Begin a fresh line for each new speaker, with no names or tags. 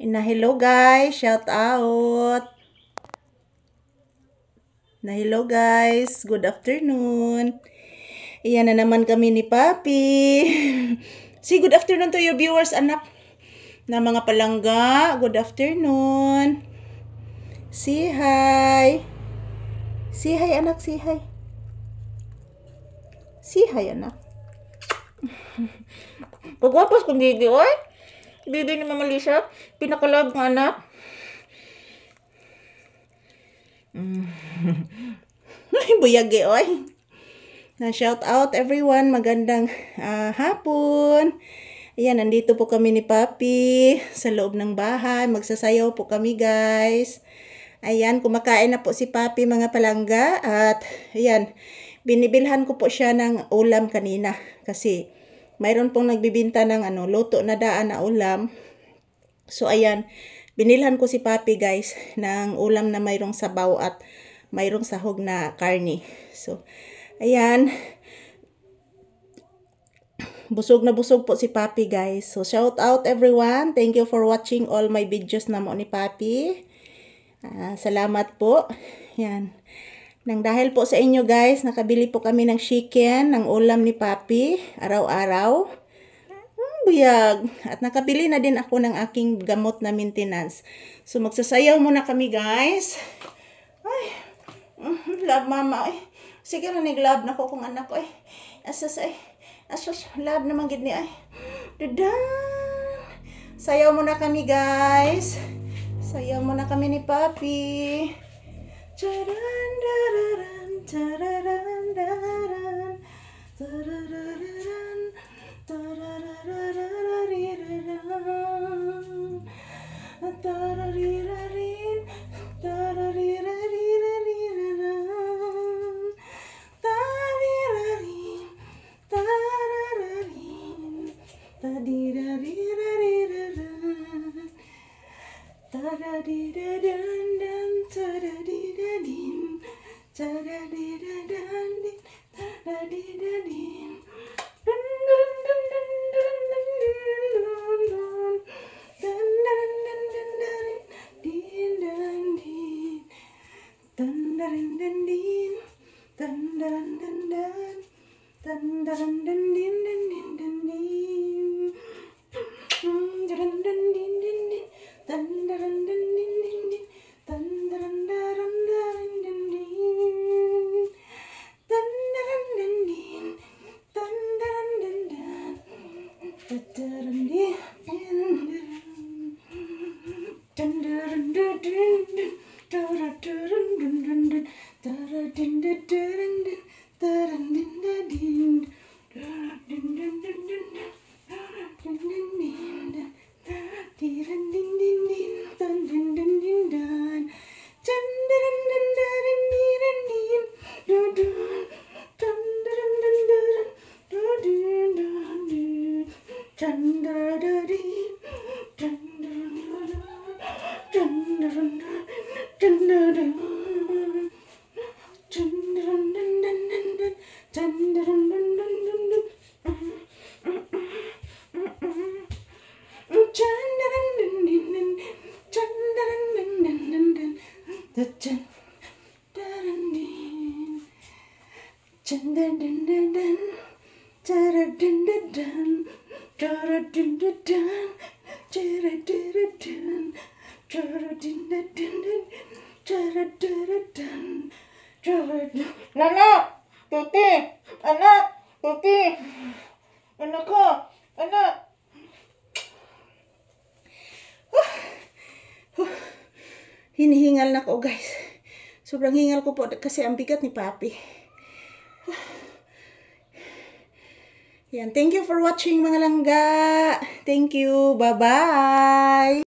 Hello guys, shout out. Hello guys, good afternoon. Iyan na naman kami ni Papi. Say good afternoon to your viewers, anak. Na mga palangga, good afternoon. Say hi. Say hi anak, say hi. Say hi anak. Pagwapas kong Didi, oy. Didi ni Mama Lisa, pinakalab ng anak. Buyagi, oy. Shout out everyone, magandang hapon. Ayan, nandito po kami ni Papi sa loob ng bahay. Magsasayaw po kami guys. Ayan, kumakain na po si Papi mga palangga. At ayan, binibilhan ko po siya ng ulam kanina. Kasi mayroon pong nagbibinta ng luto na daan na ulam. So ayan, binilhan ko si Papi guys ng ulam na mayroong sabaw at mayroong sahog na karne. So ayan, busog na busog po si Papi guys. So shout out everyone. Thank you for watching all my videos na mo ni Papi. Salamat po. Yan. Nang dahil po sa inyo guys, nakabili po kami ng chicken, ng ulam ni Papi, araw-araw. Buyag. At nakabili na din ako ng aking gamot na maintenance. So magsasayaw muna kami guys. Ay, love mama. Ay, sige na nag-love na ko kung anak ko. Ay, asas, love naman gid ni ay. Dadan. Sayaw muna kami guys. Sayaw muna kami ni Papi. Tararan, tararan, tararan, tararan, tararan, tararararariraran, tararirarin, tararirarirariraran, tarirarin, tarararin, tadirarirarirararan, taradidadandam, taradidadin, taradidadandin, taradidadin. Anak, Tuti, anak, Tuti, anak ko, anak. Hinihingal na ko guys. Sobrang hingal ko po kasi ang bigat ni Papi. Yan, thank you for watching mga langga. Thank you, bye-bye.